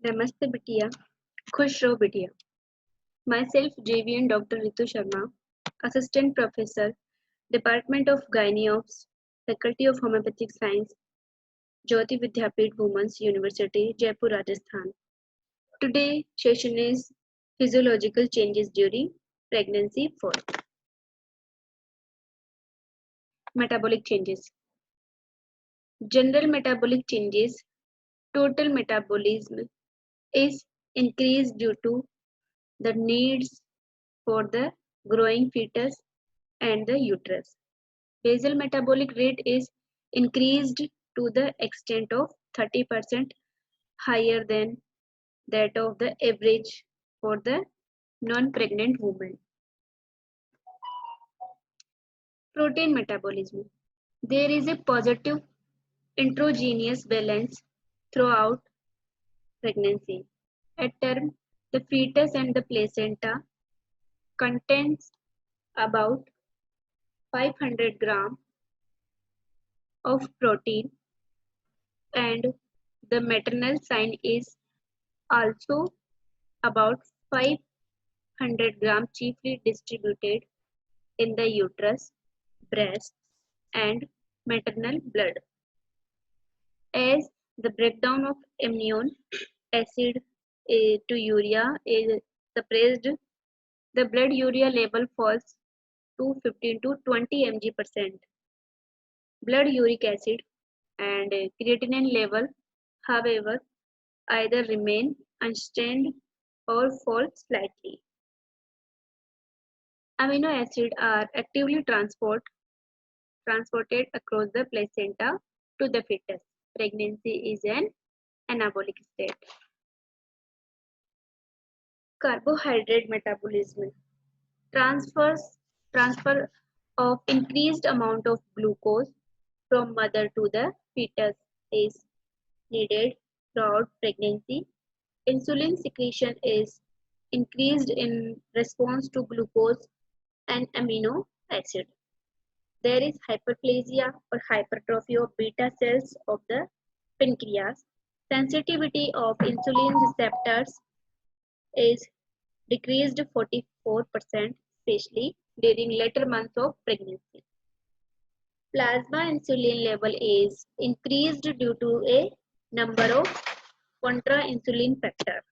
नमस्ते बिटिया, खुश रहो बिटिया। Myself JVN Dr. Ritu Sharma, Assistant Professor, Department of Gynae Ops, Faculty of Homeopathic Science, Jyoti Vidyapeeth Women's University, Jaipur, Rajasthan. Today session is physiological changes during pregnancy for metabolic changes. General metabolic changes, total metabolism is increased due to the needs for the growing fetus and the uterus. Basal metabolic rate is increased to the extent of 30% higher than that of the average for the non-pregnant woman. Protein metabolism. There is a positive intragenous balance throughout pregnancy. At term, the fetus and the placenta contains about 500 grams of protein, and the maternal sign is also about 500 grams, chiefly distributed in the uterus, breast, and maternal blood. As the breakdown of amino acid to urea is suppressed, the blood urea level falls to 15 to 20 mg%. Blood uric acid and creatinine level, however, either remain unchanged or fall slightly. Amino acids are actively transported across the placenta to the fetus. Pregnancy is an anabolic state. Carbohydrate metabolism. Transfer of increased amount of glucose from mother to the fetus is needed throughout pregnancy. Insulin secretion is increased in response to glucose and amino acid. There is hyperplasia or hypertrophy of beta cells of the pancreas. Sensitivity of insulin receptors is decreased 44%, especially during later months of pregnancy. Plasma insulin level is increased due to a number of contra-insulin factors.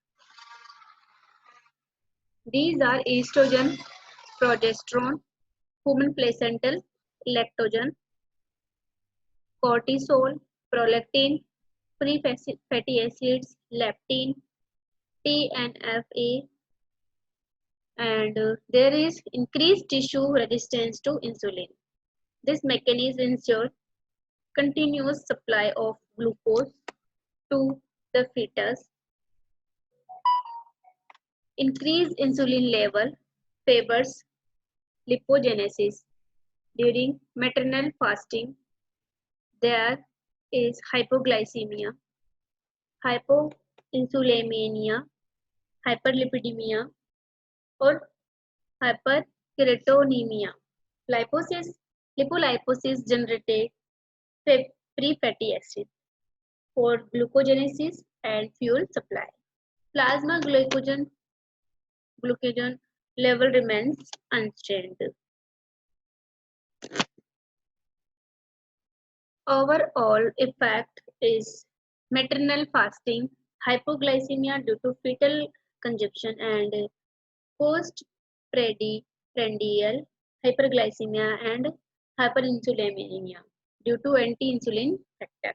These are estrogen, progesterone, human placental lactogen, cortisol, prolactin, free fatty acids, leptin, TNFA, and there is increased tissue resistance to insulin. This mechanism ensures continuous supply of glucose to the fetus. Increased insulin level favors lipogenesis. During maternal fasting, there is hypoglycemia, hypoinsulinemia, hyperlipidemia, or hyperkeratonemia. Lipolipolysis generated free fatty acids for glucogenesis and fuel supply. Plasma glucagon level remains unchanged. Overall effect is maternal fasting, hypoglycemia due to fetal consumption, and postprandial hyperglycemia and hyperinsulinemia due to anti-insulin factor.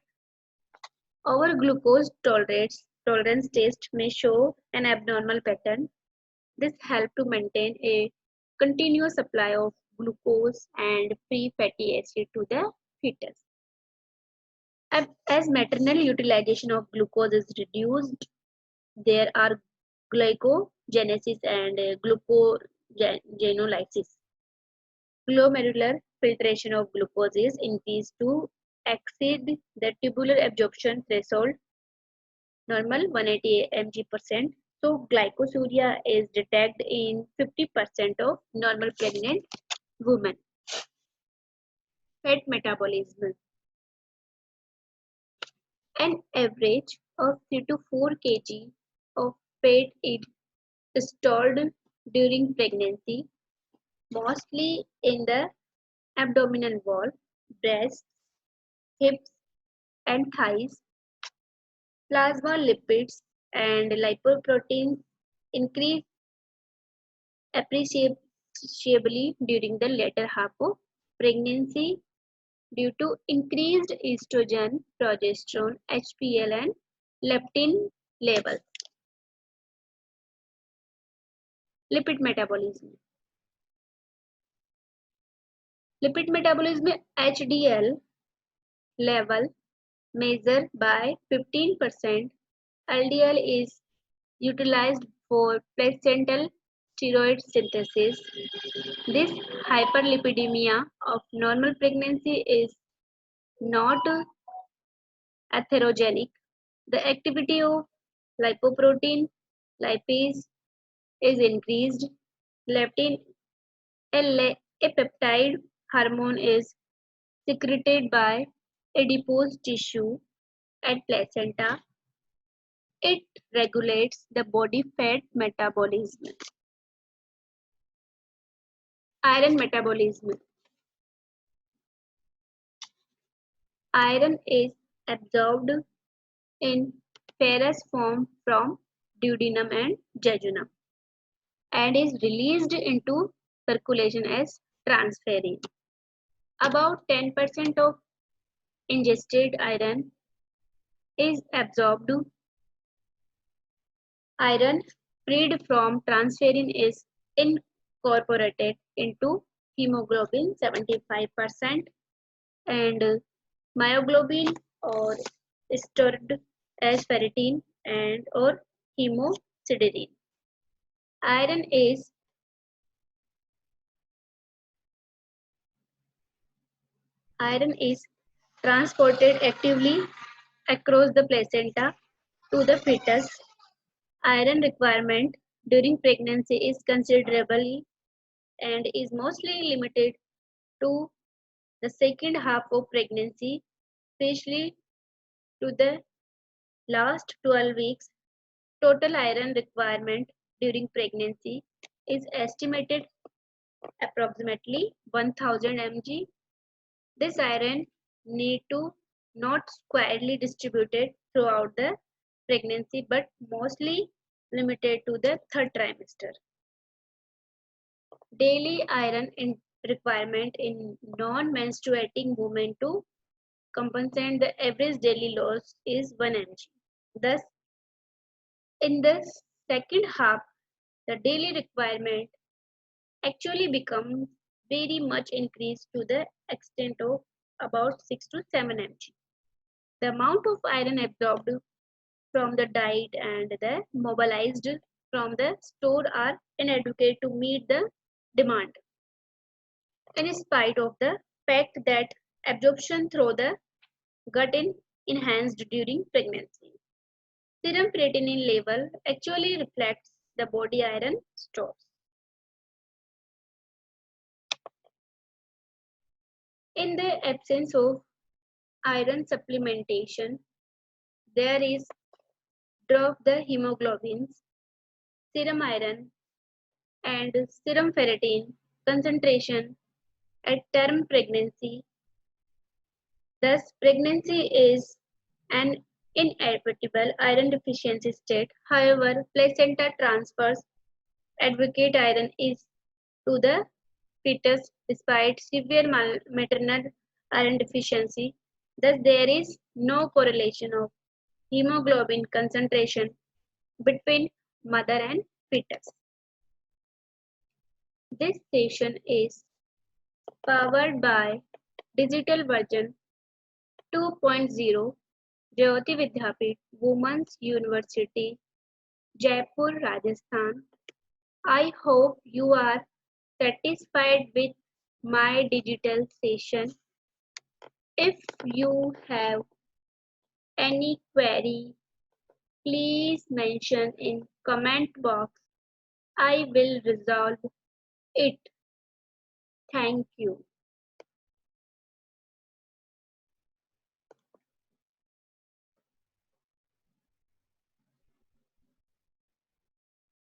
Our glucose tolerance test may show an abnormal pattern. This helps to maintain a continuous supply of glucose and free fatty acid to the fetus. As maternal utilization of glucose is reduced, there are glycogenesis and glucogenolysis. Glomerular filtration of glucose is increased to exceed the tubular absorption threshold, normal 180 mg%. So glycosuria is detected in 50% of normal pregnant women. Fat metabolism. An average of 3 to 4 kg fat is stored during pregnancy, mostly in the abdominal wall, breasts, hips, and thighs. Plasma lipids and lipoproteins increase appreciably during the later half of pregnancy due to increased estrogen, progesterone, HPL, and leptin levels. Lipid metabolism. Lipid metabolism HDL level measured by 15%. LDL is utilized for placental steroid synthesis. This hyperlipidemia of normal pregnancy is not atherogenic. The activity of lipoprotein lipase is increased. Leptin, a peptide hormone, is secreted by adipose tissue and placenta. It regulates the body fat metabolism. Iron metabolism. Iron is absorbed in ferrous form from duodenum and jejunum and is released into circulation as transferrin. About 10% of ingested iron is absorbed. Iron freed from transferrin is incorporated into hemoglobin 75% and myoglobin or stored as ferritin and or hemosiderin. Iron is Iron is transported actively across the placenta to the fetus. Iron requirement during pregnancy is considerable and is mostly limited to the second half of pregnancy, especially to the last 12 weeks. Total iron requirement during pregnancy is estimated approximately 1000 mg. This iron need to not squarely distributed throughout the pregnancy but mostly limited to the third trimester. Daily iron requirement in non-menstruating women to compensate the average daily loss is 1 mg. Thus, in the second half, the daily requirement actually becomes very much increased to the extent of about 6 to 7 mg. The amount of iron absorbed from the diet and the mobilized from the store are inadequate to meet the demand. In spite of the fact that absorption through the gut is enhanced during pregnancy. Serum creatinine level actually reflects the body iron stores. In the absence of iron supplementation, there is drop the hemoglobins, serum iron, and serum ferritin concentration at term pregnancy. Thus, pregnancy is an inevitable iron deficiency state. However, placenta transfers advocate iron is to the fetus despite severe maternal iron deficiency. Thus, there is no correlation of hemoglobin concentration between mother and fetus. This session is powered by Digital Version 2.0 Jyoti Vidyapeeth Women's University, Jaipur, Rajasthan. I hope you are satisfied with my digital session. If you have any query, please mention in comment box. I will resolve it. Thank you.